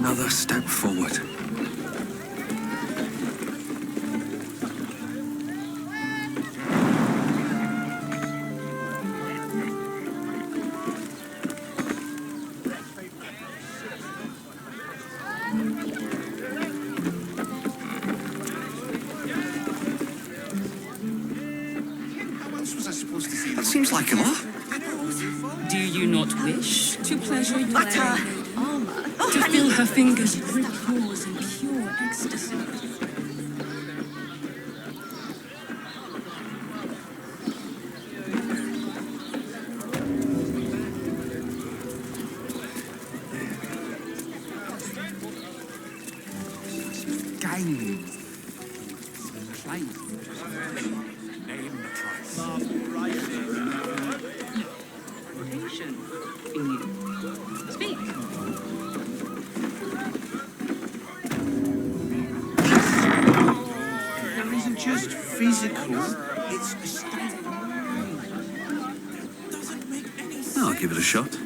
another step forward. That seems like a lot. Do you not wish to pleasure your Butter. armor? To feel her fingers grip yours in pure ecstasy? Game. Play. Name the price. In you. Speak. It isn't just physical, it's a state of mind. Doesn't make any sense. I'll give it a shot.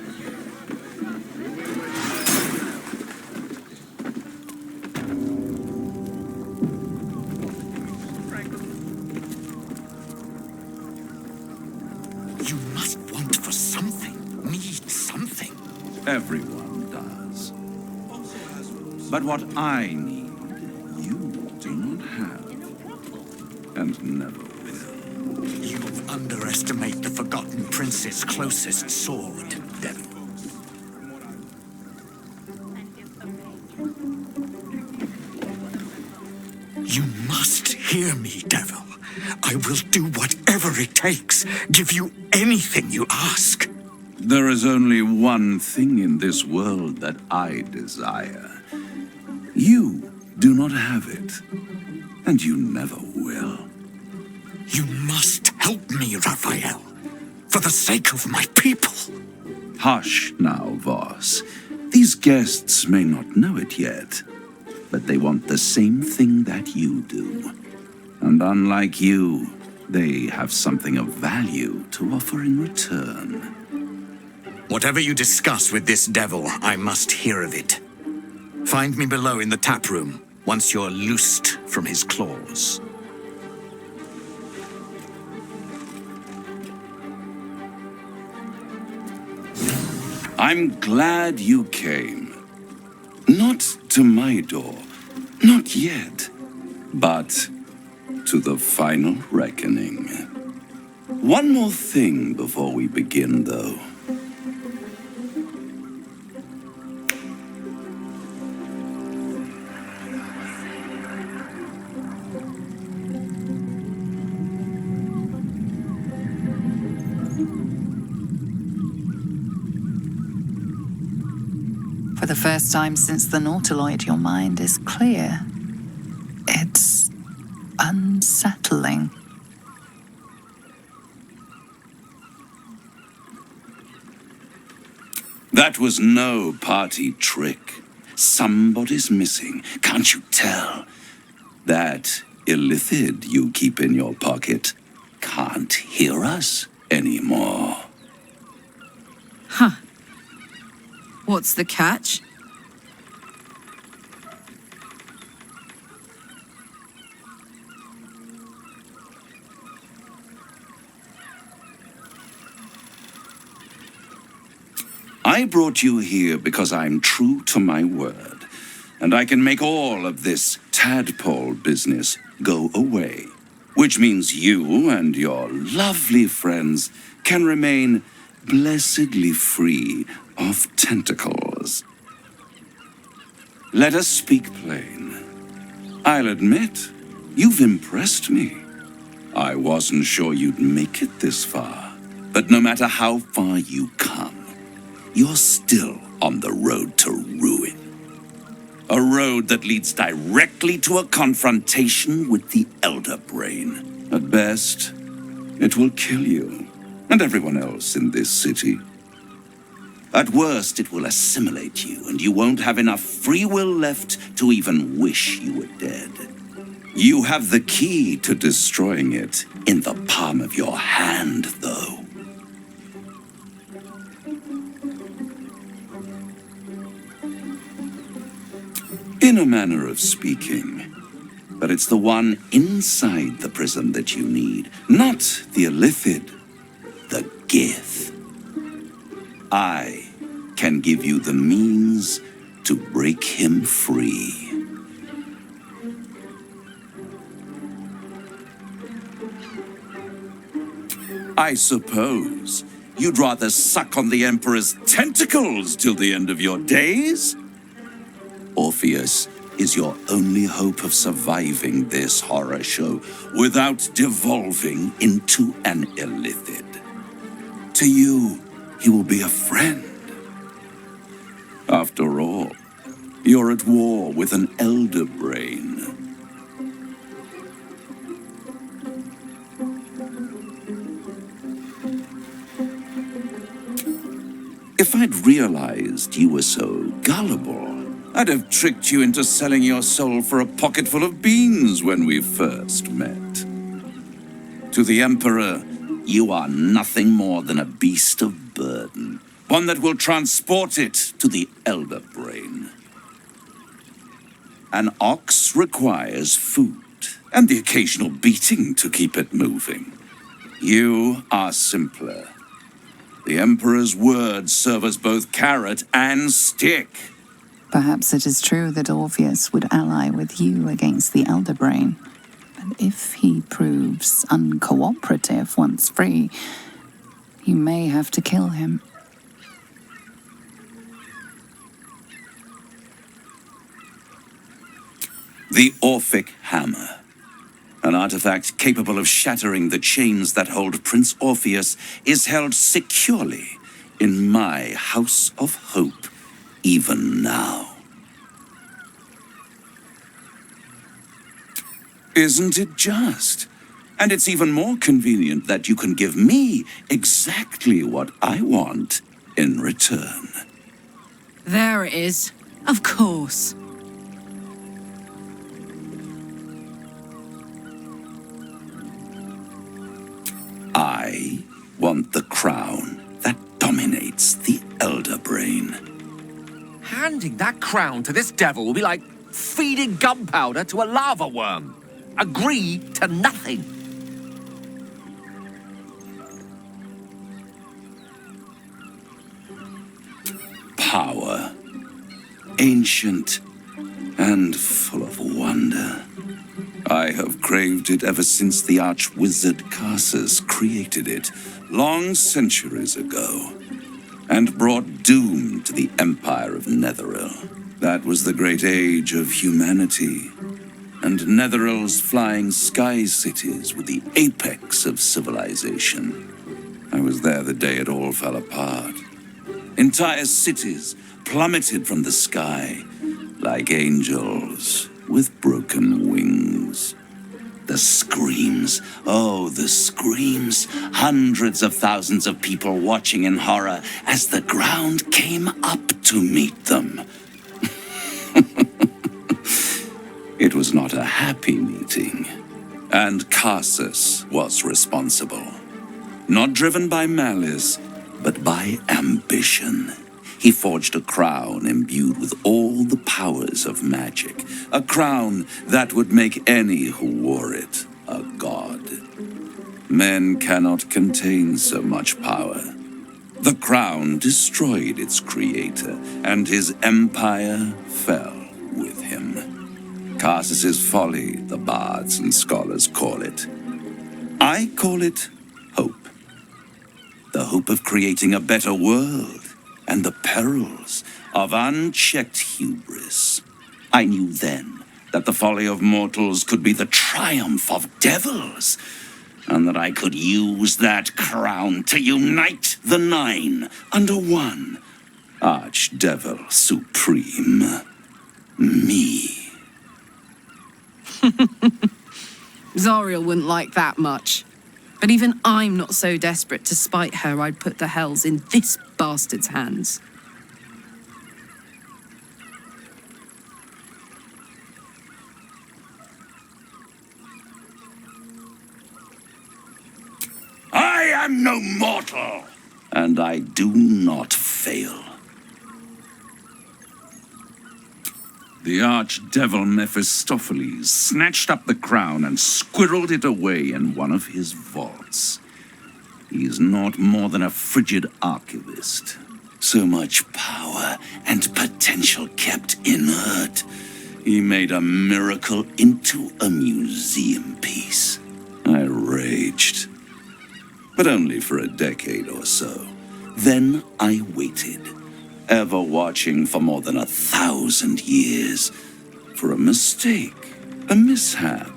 You must want for something, need something. Everyone does. But what I need, you do not have. And never will. You underestimate the Forgotten Prince's closest sword, Devil. You must hear me, Devil. I will do whatever it takes, give you anything you ask. There is only one thing in this world that I desire. You do not have it, and you never will. You must help me, Raphael, for the sake of my people. Hush now, Voss. These guests may not know it yet, but they want the same thing that you do. And unlike you, they have something of value to offer in return. Whatever you discuss with this devil, I must hear of it. Find me below in the tap room, once you're loosed from his claws. I'm glad you came. Not to my door, not yet, but to the final reckoning. One more thing before we begin, though. For the first time since the Nautiloid, your mind is clear. It's unsettling. That was no party trick. Somebody's missing, can't you tell? That illithid you keep in your pocket can't hear us anymore. Huh. What's the catch? I brought you here because I'm true to my word, and I can make all of this tadpole business go away, which means you and your lovely friends can remain blessedly free of tentacles. Let us speak plain. I'll admit, you've impressed me. I wasn't sure you'd make it this far, but no matter how far you come, you're still on the road to ruin. A road that leads directly to a confrontation with the Elder Brain. At best, it will kill you and everyone else in this city. At worst, it will assimilate you, and you won't have enough free will left to even wish you were dead. You have the key to destroying it in the palm of your hand, though. a manner of speaking. But it's the one inside the prison that you need, not the Illithid, the Gith. I can give you the means to break him free. I suppose you'd rather suck on the Emperor's tentacles till the end of your days? Orpheus is your only hope of surviving this horror show without devolving into an Illithid. To you, he will be a friend. After all, you're at war with an elder brain. If I'd realized you were so gullible, I'd have tricked you into selling your soul for a pocketful of beans when we first met. To the Emperor, you are nothing more than a beast of burden, one that will transport it to the Elder Brain. An ox requires food, and the occasional beating to keep it moving. You are simpler. The Emperor's words serve as both carrot and stick. Perhaps it is true that Orpheus would ally with you against the Elder Brain. But if he proves uncooperative once free, you may have to kill him. The Orphic Hammer. An artifact capable of shattering the chains that hold Prince Orpheus is held securely in my House of Hope, even now. Isn't it just? And it's even more convenient that you can give me exactly what I want in return. There it is. Of course. I want the crown that dominates the Elder Brain. Handing that crown to this devil will be like feeding gunpowder to a lava worm. Agree to nothing. Power. Ancient and full of wonder. I have craved it ever since the arch-wizard Carsus created it, long centuries ago, and brought doom to the Empire of Netheril. That was the great age of humanity, and Netheril's flying sky cities were the apex of civilization. I was there the day it all fell apart. Entire cities plummeted from the sky like angels with broken wings. The screams, oh, the screams. Hundreds of thousands of people watching in horror as the ground came up to meet them. It was not a happy meeting, and Carsus was responsible. Not driven by malice, but by ambition. He forged a crown imbued with all the powers of magic. A crown that would make any who wore it a god. Men cannot contain so much power. The crown destroyed its creator, and his empire fell with him. Carsus's folly, the bards and scholars call it. I call it hope. The hope of creating a better world. And the perils of unchecked hubris. I knew then that the folly of mortals could be the triumph of devils, and that I could use that crown to unite the nine under one Archdevil Supreme. Me. Zariel wouldn't like that much. But even I'm not so desperate to spite her I'd put the hells in this bastard's hands. I am no mortal, and I do not fail. The archdevil Mephistopheles snatched up the crown and squirreled it away in one of his vaults. He is not more than a frigid archivist. So much power and potential kept inert. He made a miracle into a museum piece. I raged. But only for a decade or so. Then I waited, ever watching for more than 1,000 years, for a mistake, a mishap,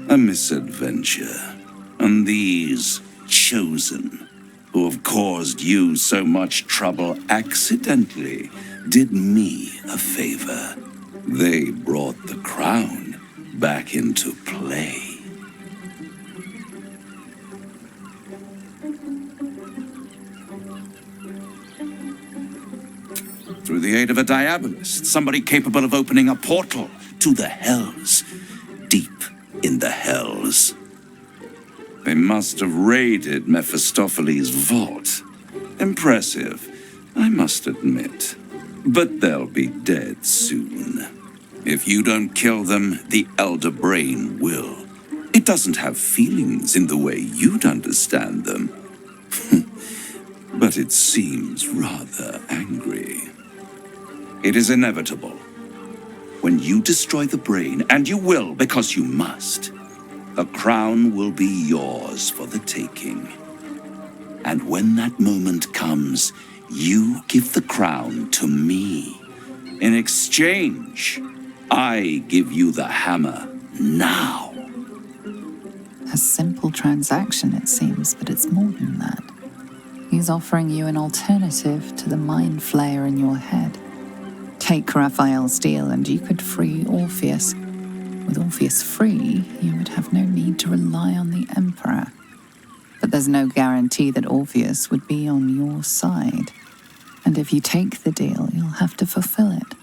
a misadventure. And these chosen, who have caused you so much trouble accidentally, did me a favor. They brought the crown back into play. Through the aid of a diabolist, somebody capable of opening a portal to the hells, deep in the hells. They must have raided Mephistopheles' vault. Impressive, I must admit. But they'll be dead soon. If you don't kill them, the Elder Brain will. It doesn't have feelings in the way you'd understand them. But it seems rather angry. It is inevitable. When you destroy the brain, and you will because you must, the crown will be yours for the taking. And when that moment comes, you give the crown to me. In exchange, I give you the hammer now. A simple transaction, it seems, but it's more than that. He's offering you an alternative to the mind flayer in your head. Take Raphael's deal and you could free Orpheus. With Orpheus free, you would have no need to rely on the Emperor. But there's no guarantee that Orpheus would be on your side. And if you take the deal, you'll have to fulfill it.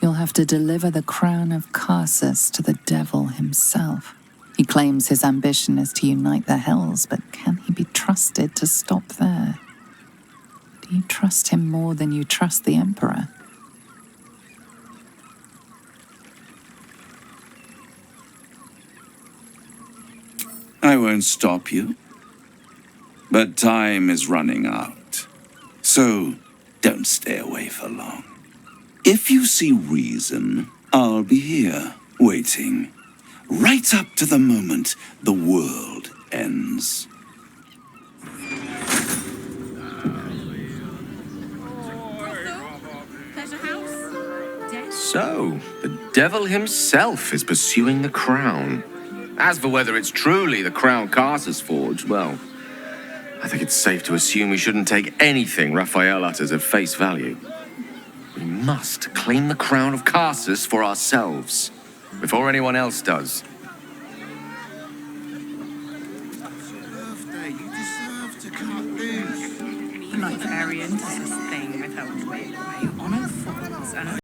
You'll have to deliver the crown of Carsus to the devil himself. He claims his ambition is to unite the hells, but can he be trusted to stop there? Do you trust him more than you trust the Emperor? I won't stop you. But time is running out. So don't stay away for long. If you see reason, I'll be here, waiting. Right up to the moment the world ends. So, the devil himself is pursuing the crown. As for whether it's truly the crown Carsus forged, well, I think it's safe to assume we shouldn't take anything Raphael utters at face value. We must claim the crown of Carsus for ourselves, before anyone else does. Like Arian does this thing with her way on her falls and